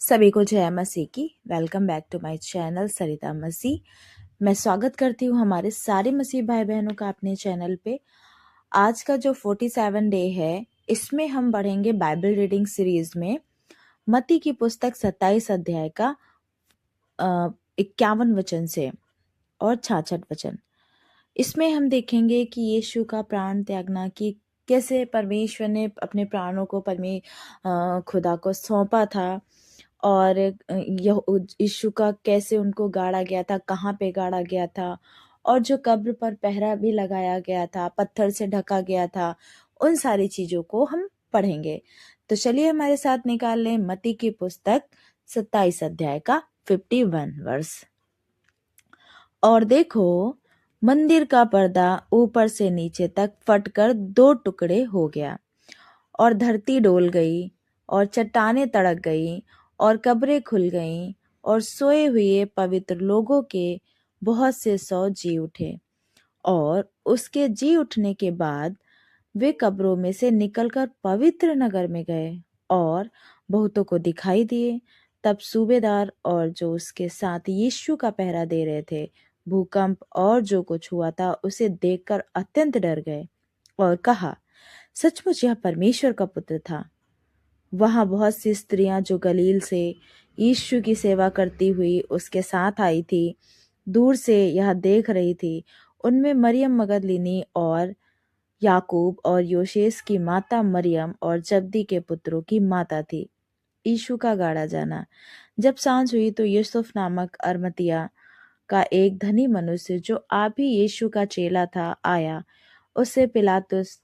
सभी को जय मसीह की। Welcome back to my channel Sarita Masih. मैं स्वागत करती हूँ हमारे सारे मसीह भाई बहनों का अपने चैनल पे। आज का जो 47 डे है, इसमें हम बढ़ेंगे बाइबल रीडिंग सीरीज में मत्ती की पुस्तक 27 अध्याय का 51 वचन से और 66 वचन। इसमें हम देखेंगे कि यीशु का प्राण त्यागना, कि कैसे परमेश्वर ने अपने प्राणों को खुदा को सौंपा था, और यीशु का कैसे उनको गाड़ा गया था, कहाँ पे गाड़ा गया था, और जो कब्र पर पहरा भी लगाया गया था, पत्थर से ढका गया था, उन सारी चीजों को हम पढ़ेंगे। तो चलिए हमारे साथ निकाल लें मत्ती की पुस्तक 27 अध्याय का 51 वर्ष। और देखो, मंदिर का पर्दा ऊपर से नीचे तक फटकर 2 टुकड़े हो गया, और धरती डोल गई, और चट्टानें तड़क गई, और कब्रें खुल गईं, और सोए हुए पवित्र लोगों के बहुत से सौ जी उठे। और उसके जी उठने के बाद वे कब्रों में से निकलकर पवित्र नगर में गए और बहुतों को दिखाई दिए। तब सूबेदार और जो उसके साथ यीशु का पहरा दे रहे थे, भूकंप और जो कुछ हुआ था उसे देखकर अत्यंत डर गए और कहा, सचमुच यह परमेश्वर का पुत्र था। वहां बहुत सी स्त्रियां जो गलील से यीशु की सेवा करती हुई उसके साथ आई थी, दूर से यह देख रही थी। उनमें मरियम मगदलिनी और याकूब और योसेस की माता मरियम और जब्दी के पुत्रों की माता थी। यीशु का गाड़ा जाना। जब सांझ हुई तो यूसुफ नामक अरमतिया का एक धनी मनुष्य, जो आप ही यीशु का चेला था, आया। उससे पिलातुस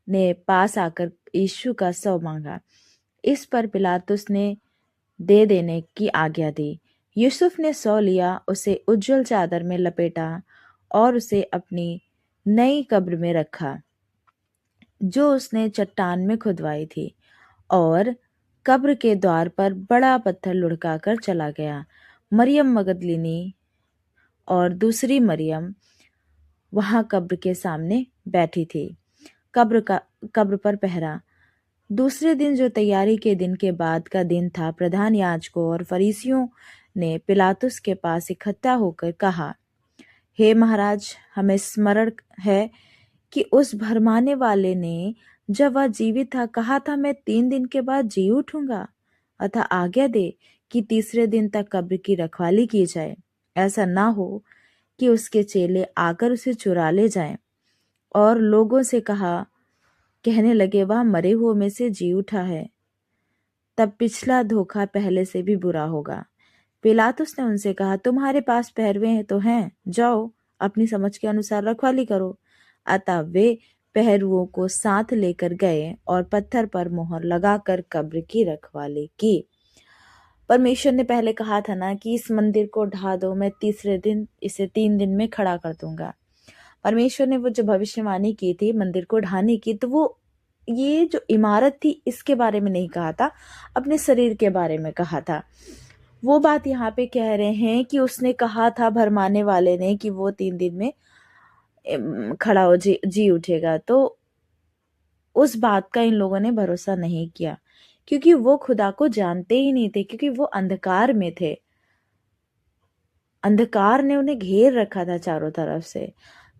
ने पास आकर यीशु का शव मांगा। इस पर पिलातुस ने दे देने की आज्ञा दी। यूसुफ ने शव लिया, उसे उज्जवल चादर में लपेटा और उसे अपनी नई कब्र में रखा, जो उसने चट्टान में खुदवाई थी, और कब्र के द्वार पर बड़ा पत्थर लुढ़काकर चला गया। मरियम मगदलिनी और दूसरी मरियम वहां कब्र के सामने बैठी थी। कब्र पर पहरा। दूसरे दिन, जो तैयारी के दिन के बाद का दिन था, प्रधान याजकों और फरीसियों ने पिलातुस के पास इकट्ठा होकर कहा, हे महाराज, हमें स्मरण है कि उस भरमाने वाले ने जब वह जीवित था कहा था, मैं 3 दिन के बाद जी उठूंगा। अतः आज्ञा दे कि तीसरे दिन तक कब्र की रखवाली की जाए, ऐसा ना हो कि उसके चेले आकर उसे चुरा ले जाएं। और लोगों से कहने लगे, वह मरे हुओं में से जी उठा है। तब पिछला धोखा पहले से भी बुरा होगा। पिलातुस ने उनसे कहा, तुम्हारे पास पहरुए तो हैं, जाओ अपनी समझ के अनुसार रखवाली करो। अतः वे पहरुओं को साथ लेकर गए और पत्थर पर मोहर लगाकर कब्र की रखवाली की। परमेश्वर ने पहले कहा था ना कि इस मंदिर को ढा दो, मैं तीसरे दिन इसे 3 दिन में खड़ा कर दूंगा। परमेश्वर ने वो जो भविष्यवाणी की थी मंदिर को ढाने की, तो वो ये जो इमारत थी इसके बारे में नहीं कहा था, अपने शरीर के बारे में कहा था। वो बात यहाँ पे कह रहे हैं कि उसने कहा था, भरमाने वाले ने, कि वो 3 दिन में खड़ा हो जी उठेगा। तो उस बात का इन लोगों ने भरोसा नहीं किया, क्योंकि वो खुदा को जानते ही नहीं थे, क्योंकि वो अंधकार में थे। अंधकार ने उन्हें घेर रखा था चारों तरफ से।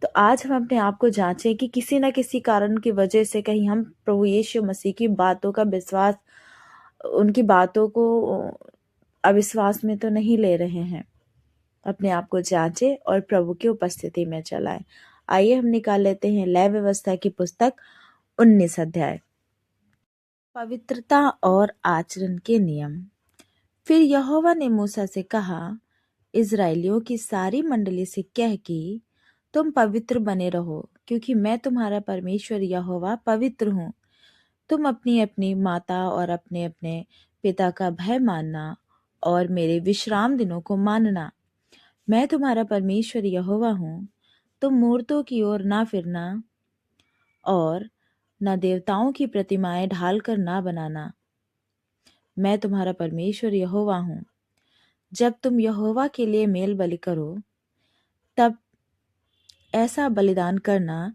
तो आज हम अपने आप को जांचें कि किसी न किसी कारण की वजह से कहीं हम प्रभु यीशु मसीह की बातों का विश्वास, उनकी बातों को अविश्वास में तो नहीं ले रहे हैं। अपने आप को जांचें और प्रभु की उपस्थिति में चलाएं। आइए हम निकाल लेते हैं लय व्यवस्था की पुस्तक 19 अध्याय। पवित्रता और आचरण के नियम। फिर यहोवा ने मूसा से कहा, इज़राइलियों की सारी मंडली से कह कि तुम पवित्र बने रहो, क्योंकि मैं तुम्हारा परमेश्वर यहोवा पवित्र हूँ। तुम अपनी अपनी माता और अपने अपने पिता का भय मानना और मेरे विश्राम दिनों को मानना। मैं तुम्हारा परमेश्वर यहोवा हूँ। तुम मूर्तों की ओर ना फिरना और न देवताओं की प्रतिमाएं ढालकर ना बनाना। मैं तुम्हारा परमेश्वर यहोवा हूँ। जब तुम यहोवा के लिए मेल बलि करो, तब ऐसा बलिदान करना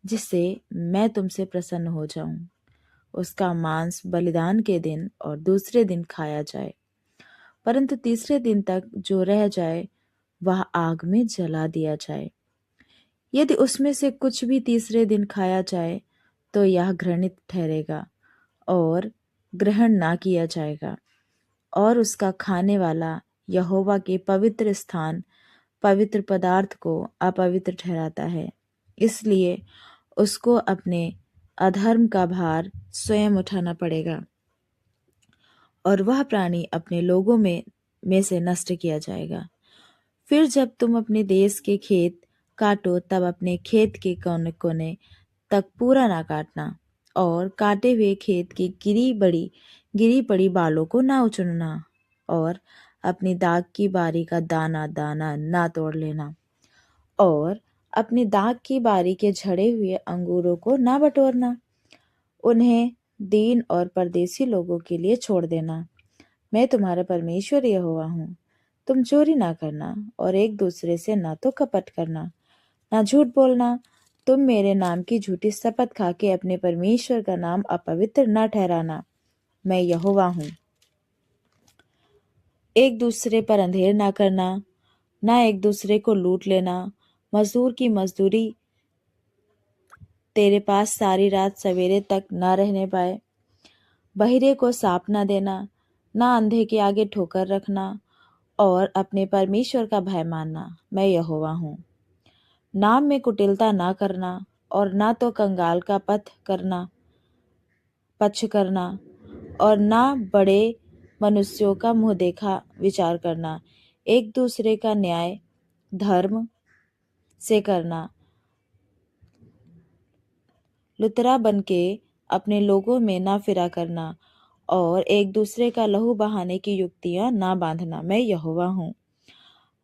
जिससे मैं तुमसे प्रसन्न हो जाऊं। उसका मांस बलिदान के दिन और दूसरे दिन खाया जाए, परंतु तीसरे दिन तक जो रह जाए वह आग में जला दिया जाए। यदि उसमें से कुछ भी तीसरे दिन खाया जाए तो यह घृणित ठहरेगा और ग्रहण ना किया जाएगा, और उसका खाने वाला यहोवा के पवित्र स्थान पवित्र पदार्थ को अपवित्र ठहराता है। इसलिए उसको अपने अधर्म का भार स्वयं उठाना पड़ेगा और वह प्राणी अपने लोगों में से नष्ट किया जाएगा। फिर जब तुम अपने देश के खेत काटो तब अपने खेत के कोने कोने तक पूरा ना काटना, और काटे हुए खेत की गिरी पड़ी बालों को ना उचड़ना, और अपनी दाख की बारी का दाना दाना ना तोड़ लेना, और अपनी दाख की बारी के झड़े हुए अंगूरों को ना बटोरना। उन्हें दीन और परदेसी लोगों के लिए छोड़ देना। मैं तुम्हारा परमेश्वर यहोवा हूँ। तुम चोरी ना करना और एक दूसरे से ना तो कपट करना, ना झूठ बोलना। तुम मेरे नाम की झूठी शपथ खा के अपने परमेश्वर का नाम अपवित्र न ठहराना। मैं यहोवा हूँ। एक दूसरे पर अंधेर ना करना, ना एक दूसरे को लूट लेना। मजदूर की मजदूरी तेरे पास सारी रात सवेरे तक ना रहने पाए। बहिरे को साप ना देना, ना अंधे के आगे ठोकर रखना, और अपने परमेश्वर का भय मानना। मैं यहोवा हूँ। नाम में कुटिलता ना करना, और ना तो कंगाल का पक्ष करना, और ना बड़े मनुष्यों का मुंह देखा विचार करना। एक दूसरे का न्याय धर्म से करना। लुतरा बन के अपने लोगों में ना फिरा करना, और एक दूसरे का लहू बहाने की युक्तियां ना बांधना। मैं यहोवा हूँ।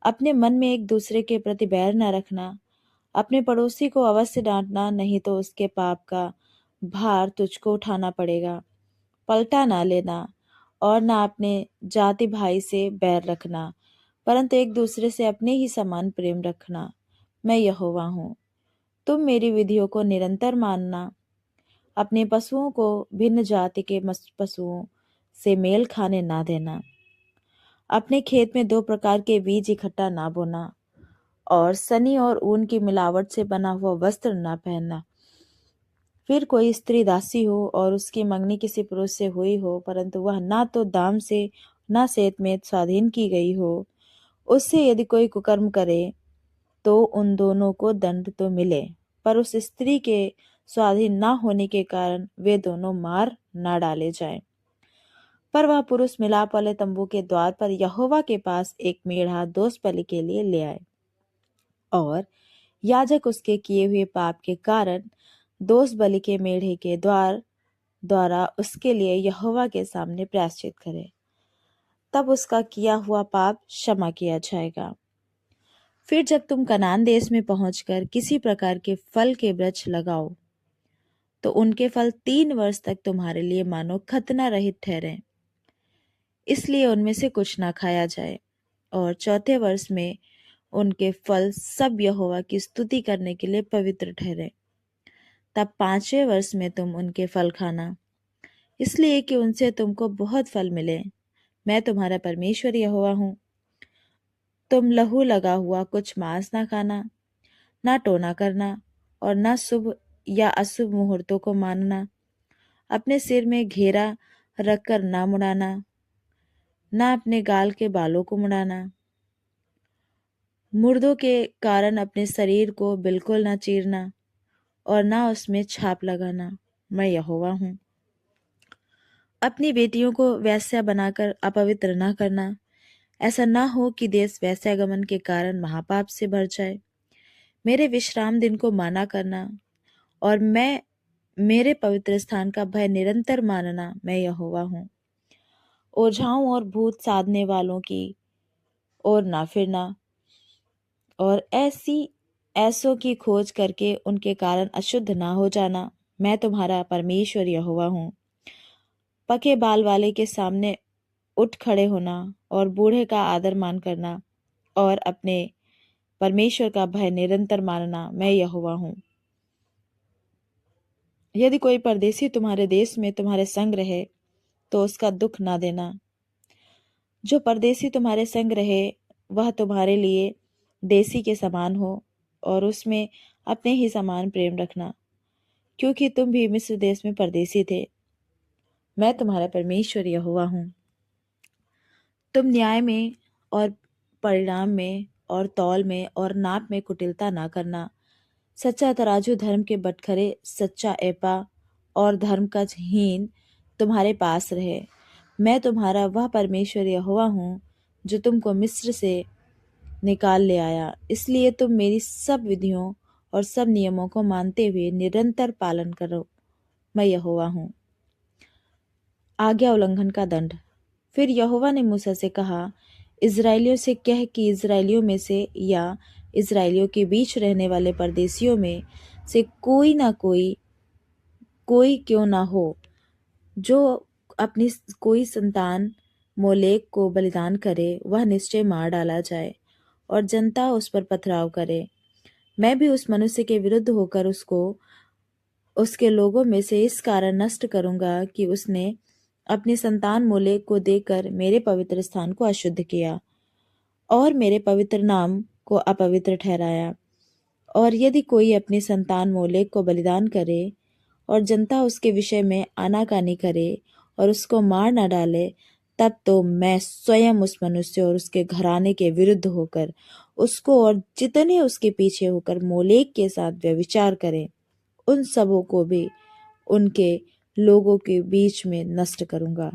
अपने मन में एक दूसरे के प्रति बैर न रखना। अपने पड़ोसी को अवश्य डांटना, नहीं तो उसके पाप का भार तुझको उठाना पड़ेगा। पलटा ना लेना, और ना अपने जाति भाई से बैर रखना, परंतु एक दूसरे से अपने ही समान प्रेम रखना। मैं यहोवा हूँ। तुम मेरी विधियों को निरंतर मानना। अपने पशुओं को भिन्न जाति के पशुओं से मेल खाने ना देना। अपने खेत में दो प्रकार के बीज इकट्ठा ना बोना, और सनी और ऊन की मिलावट से बना हुआ वस्त्र ना पहनना। फिर कोई स्त्री दासी हो और उसकी मंगनी किसी पुरुष से हुई हो, परंतु वह ना तो दाम से ना सेत में स्वाधीन की गई हो, उससे यदि कोई कुकर्म करे तो उन दोनों को दंड तो मिले, पर उस स्त्री के स्वाधीन ना होने के कारण वे दोनों मार ना डाले जाएं। पर वह पुरुष मिलाप वाले तंबू के द्वार पर यहोवा के पास एक मेढ़ा दोष बलि के लिए ले आए, और याजक उसके किए हुए पाप के कारण दोष बलि के मेढ़े के द्वारा उसके लिए यहोवा के सामने प्रायश्चित करे। तब उसका किया हुआ पाप क्षमा किया जाएगा। फिर जब तुम कनान देश में पहुंचकर किसी प्रकार के फल के वृक्ष लगाओ, तो उनके फल 3 वर्ष तक तुम्हारे लिए मानो खतना रहित ठहरे। इसलिए उनमें से कुछ ना खाया जाए, और चौथे वर्ष में उनके फल सब यहोवा की स्तुति करने के लिए पवित्र ठहरे। तब 5वें वर्ष में तुम उनके फल खाना, इसलिए कि उनसे तुमको बहुत फल मिले। मैं तुम्हारा परमेश्वर यहोवा हूँ। तुम लहू लगा हुआ कुछ मांस ना खाना, ना टोना करना, और ना शुभ या अशुभ मुहूर्तों को मानना। अपने सिर में घेरा रखकर ना मुड़ाना, ना अपने गाल के बालों को मुड़ाना। मुर्दों के कारण अपने शरीर को बिल्कुल ना चीरना, और ना उसमें छाप लगाना। मैं यहोवा हूँ। अपनी बेटियों को वेश्या बनाकर अपवित्र ना करना। ऐसा ना हो कि देश वेश्यागमन के कारण महापाप से भर जाए। मेरे विश्राम दिन को माना करना, और मेरे पवित्र स्थान का भय निरंतर मानना। मैं यहोवा हूँ। ओझाओं और भूत साधने वालों की ओर ना फिरना, और ऐसों की खोज करके उनके कारण अशुद्ध ना हो जाना। मैं तुम्हारा परमेश्वर यहोवा हूँ। पके बाल वाले के सामने उठ खड़े होना, और बूढ़े का आदर मान करना, और अपने परमेश्वर का भय निरंतर मानना। मैं यहोवा हूँ। यदि कोई परदेशी तुम्हारे देश में तुम्हारे संग रहे तो उसका दुख ना देना। जो परदेशी तुम्हारे संग रहे वह तुम्हारे लिए देसी के समान हो, और उसमें अपने ही समान प्रेम रखना, क्योंकि तुम भी मिस्र देश में परदेशी थे। मैं तुम्हारा परमेश्वर यहोवा हूँ। तुम न्याय में और परिणाम में और तौल में और नाप में कुटिलता ना करना। सच्चा तराजू धर्म के बटखरे, सच्चा एपा और धर्म का हीन तुम्हारे पास रहे। मैं तुम्हारा वह परमेश्वर यहोवा हूँ जो तुमको मिस्र से निकाल ले आया। इसलिए तुम मेरी सब विधियों और सब नियमों को मानते हुए निरंतर पालन करो। मैं यहोवा हूँ। आज्ञा उल्लंघन का दंड। फिर यहोवा ने मूसा से कहा, इज़राइलियों से कह कि इज़राइलियों में से या इज़राइलियों के बीच रहने वाले परदेशियों में से कोई क्यों ना हो जो अपनी कोई संतान मोलेक को बलिदान करे, वह निश्चय मार डाला जाए और जनता उस पर पथराव करे। मैं भी उस मनुष्य के विरुद्ध होकर उसको उसके लोगों में से इस कारण नष्ट करूंगा कि उसने अपनी संतान मोलेक को देकर मेरे पवित्र स्थान को अशुद्ध किया और मेरे पवित्र नाम को अपवित्र ठहराया। और यदि कोई अपनी संतान मोलेक को बलिदान करे और जनता उसके विषय में आनाकानी करे और उसको मार न डाले, तब तो मैं स्वयं उस मनुष्य और उसके घराने के विरुद्ध होकर उसको और जितने उसके पीछे होकर मोलेक के साथ व्यभिचार करें, उन सबों को भी उनके लोगों के बीच में नष्ट करूंगा।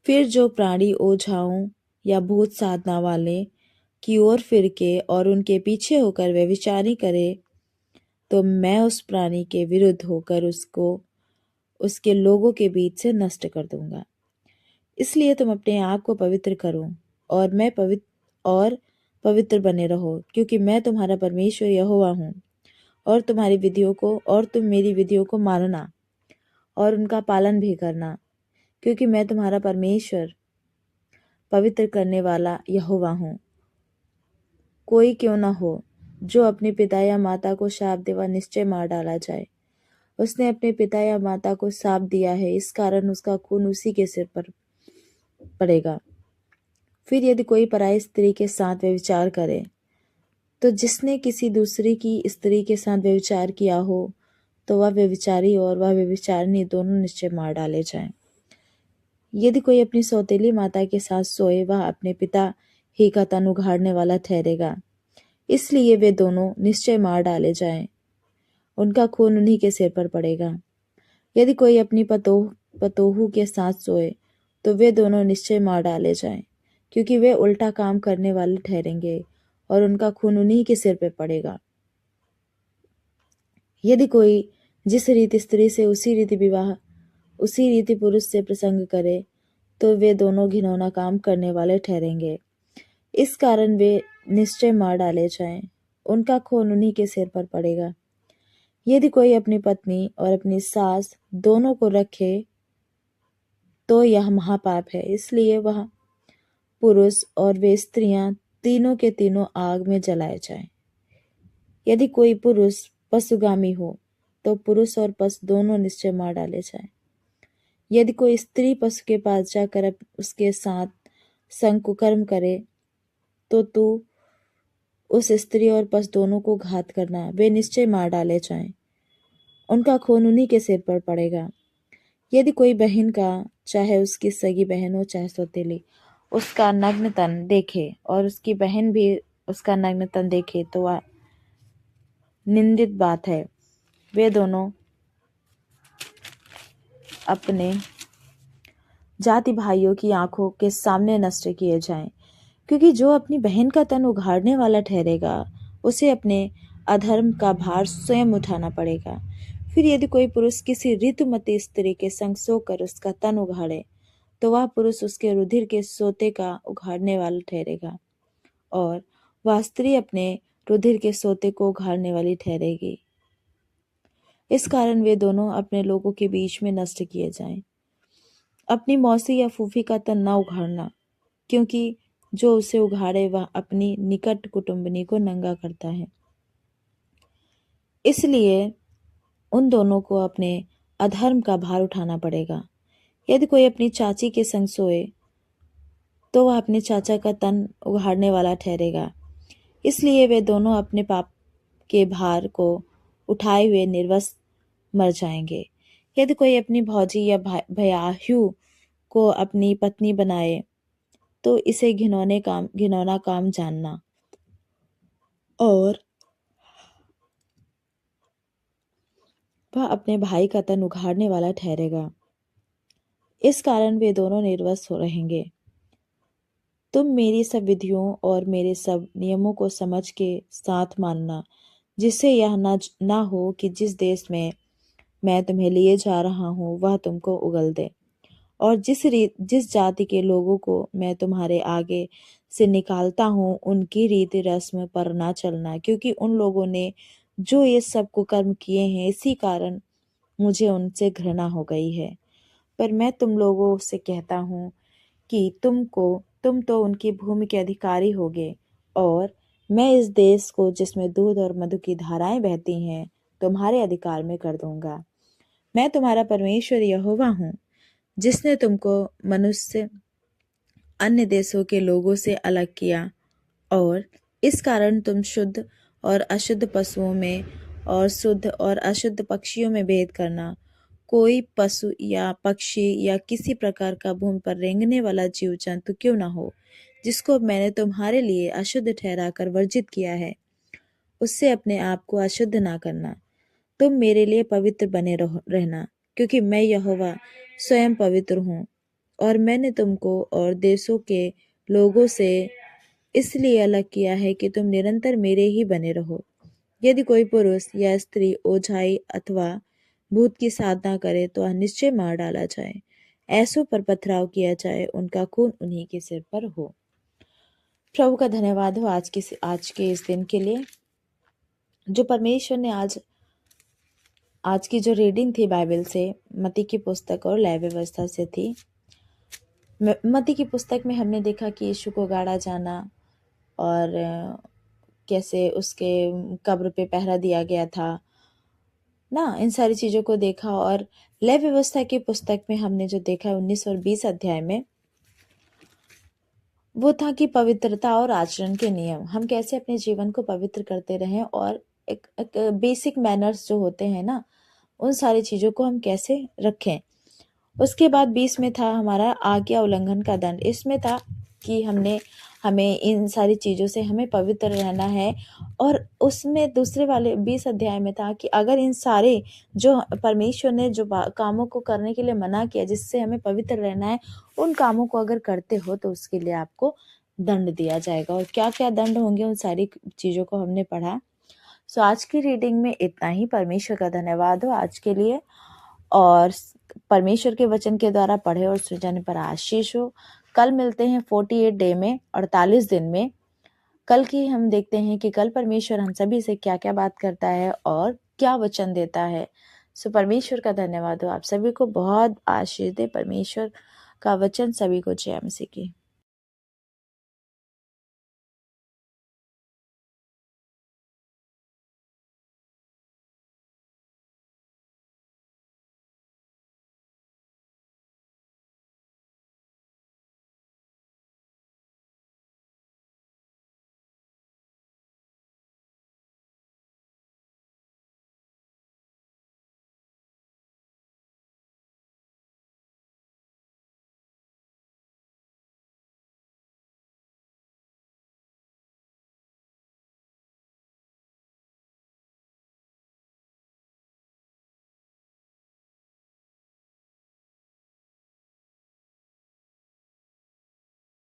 फिर जो प्राणी ओझाओं या भूत साधना वाले की ओर फिर के और उनके पीछे होकर व्यभिचारी करे, तो मैं उस प्राणी के विरुद्ध होकर उसको उसके लोगों के बीच से नष्ट कर दूंगा। इसलिए तुम अपने आप को पवित्र करो और पवित्र बने रहो, क्योंकि मैं तुम्हारा परमेश्वर यहोवा हूँ। और तुम मेरी विधियों को मानना और उनका पालन भी करना, क्योंकि मैं तुम्हारा परमेश्वर पवित्र करने वाला यहोवा हूँ। कोई क्यों न हो जो अपने पिता या माता को शाप दे, वह निश्चय मार डाला जाए। उसने अपने पिता या माता को शाप दिया है, इस कारण उसका खून उसी के सिर पर पड़ेगा। फिर यदि कोई पराई स्त्री के साथ व्यभिचार करे, तो जिसने किसी दूसरी की स्त्री के साथ व्यभिचार किया हो, तो वह व्यभिचारी और वह व्यभिचारिणी दोनों निश्चय मार डाले जाएं। यदि कोई अपनी सौतेली माता के साथ सोए, वह अपने पिता ही का तन उघाड़ने वाला ठहरेगा। इसलिए वे दोनों निश्चय मार डाले जाएं। उनका खून उन्हीं के सिर पर पड़ेगा। यदि कोई अपनी पतोहू के साथ सोए, तो वे दोनों निश्चय मार डाले जाएं, क्योंकि वे उल्टा काम करने वाले ठहरेंगे और उनका खून उन्हीं के सिर पर पड़ेगा। यदि कोई जिस रीति स्त्री से उसी रीति पुरुष से प्रसंग करे, तो वे दोनों घिनौना काम करने वाले ठहरेंगे। इस कारण वे निश्चय मार डाले जाएं। उनका खून उन्हीं के सिर पर पड़ेगा। यदि कोई अपनी पत्नी और अपनी सास दोनों को रखे, तो यह महापाप है। इसलिए वह पुरुष और वे स्त्रियां तीनों के तीनों आग में जलाए जाएं। यदि कोई पुरुष पशुगामी हो, तो पुरुष और पशु दोनों निश्चय मार डाले जाएं। यदि कोई स्त्री पशु के पास जाकर उसके साथ संग कुकर्म करे, तो तू उस स्त्री और पशु दोनों को घात करना। वे निश्चय मार डाले जाएं। उनका खून उन्हीं के सिर पर पड़ेगा। यदि कोई बहन का, चाहे उसकी सगी बहन हो चाहे सौतेली, उसका नग्न तन देखे और उसकी बहन भी उसका नग्न तन देखे, तो वह निंदित बात है। वे दोनों अपने जाति भाइयों की आंखों के सामने नष्ट किए जाएं, क्योंकि जो अपनी बहन का तन उघाड़ने वाला ठहरेगा, उसे अपने अधर्म का भार स्वयं उठाना पड़ेगा। फिर यदि कोई पुरुष किसी ऋतुमती स्त्री के संग सोकर उसका तन उघाड़े, तो वह पुरुष उसके रुधिर के सोते का उघाड़ने वाला ठहरेगा, और वह स्त्री अपने रुधिर के सोते को उघाड़ने वाली ठहरेगी। इस कारण वे दोनों अपने लोगों के बीच में नष्ट किए जाएं। अपनी मौसी या फूफी का तन न उघाड़ना, क्योंकि जो उसे उघाड़े वह अपनी निकट कुटुंबिनी को नंगा करता है। इसलिए उन दोनों को अपने अधर्म का भार उठाना पड़ेगा। यदि कोई अपनी चाची के संग सोए तो वह अपने चाचा का तन उघाड़ने वाला ठहरेगा। इसलिए वे दोनों अपने पाप के भार को उठाए हुए निर्वस्त्र मर जाएंगे। यदि कोई अपनी भौजी या भयाहू को अपनी पत्नी बनाए तो इसे घिनौना काम जानना, और वह अपने भाई का तन उघाड़ने वाला ठहरेगा। इस कारण वे दोनों निर्वस्त्र रहेंगे। तुम मेरी सब विधियों और मेरे सब नियमों को समझ के साथ मानना, जिससे यह ना हो कि जिस देश में मैं तुम्हें लिए जा रहा हूँ वह तुमको उगल दे। और जिस जाति के लोगों को मैं तुम्हारे आगे से निकालता हूँ उनकी रीति रस्म पर ना चलना, क्योंकि उन लोगों ने जो ये सब कुकर्म किए हैं इसी कारण मुझे उनसे घृणा हो गई है। पर मैं तुम लोगों से कहता हूँ कि तुम तो उनकी भूमि के अधिकारी होगे, और मैं इस देश को जिसमें दूध और मधु की धाराएं बहती हैं तुम्हारे अधिकार में कर दूंगा। मैं तुम्हारा परमेश्वर यहोवा हूँ, जिसने तुमको मनुष्य अन्य देशों के लोगों से अलग किया, और इस कारण तुम शुद्ध और अशुद्ध पशुओं में और शुद्ध और अशुद्ध पक्षियों में भेद करना। कोई पशु या पक्षी या किसी प्रकार का भूमि पर रेंगने वाला जीव जंतु क्यों न हो, जिसको मैंने तुम्हारे लिए अशुद्ध ठहरा कर वर्जित किया है, उससे अपने आप को अशुद्ध ना करना। तुम मेरे लिए पवित्र बने रहना, क्योंकि मैं यहोवा स्वयं पवित्र हूँ। और मैंने तुमको और देशों के लोगों से इसलिए अलग किया है कि तुम निरंतर मेरे ही बने रहो। यदि कोई पुरुष या स्त्री ओझाई अथवा भूत की साधना करे तो वह निश्चय मार डाला जाए। ऐसों पर पथराव किया जाए, उनका खून उन्हीं के सिर पर हो। प्रभु का धन्यवाद हो आज के इस दिन के लिए, जो परमेश्वर ने आज की जो रीडिंग थी बाइबल से, मत्ती की पुस्तक और लय व्यवस्था से थी। मत्ती की पुस्तक में हमने देखा कि यीशु को गाड़ा जाना और कैसे उसके कब्र पे पहरा दिया गया था ना, इन सारी चीज़ों को देखा। और लय व्यवस्था की पुस्तक में हमने जो देखा 19 और 20 अध्याय में, वो था कि पवित्रता और आचरण के नियम, हम कैसे अपने जीवन को पवित्र करते रहें, और एक बेसिक मैनर्स जो होते हैं ना, उन सारी चीज़ों को हम कैसे रखें। उसके बाद 20 में था हमारा आज्ञा उल्लंघन का दंड। इसमें था कि हमें इन सारी चीज़ों से हमें पवित्र रहना है। और उसमें दूसरे वाले 20 अध्याय में था कि अगर इन सारे जो परमेश्वर ने जो कामों को करने के लिए मना किया, जिससे हमें पवित्र रहना है, उन कामों को अगर करते हो तो उसके लिए आपको दंड दिया जाएगा। और क्या क्या दंड होंगे, उन सारी चीज़ों को हमने पढ़ा। सो आज की रीडिंग में इतना ही। परमेश्वर का धन्यवाद हो आज के लिए, और परमेश्वर के वचन के द्वारा पढ़े और सृजन पर आशीष हो। कल मिलते हैं 48 डे में, 48 दिन में। कल की हम देखते हैं कि कल परमेश्वर हम सभी से क्या क्या बात करता है और क्या वचन देता है। सो परमेश्वर का धन्यवाद हो, आप सभी को बहुत आशीष दे। परमेश्वर का वचन सभी को जय मसीह की।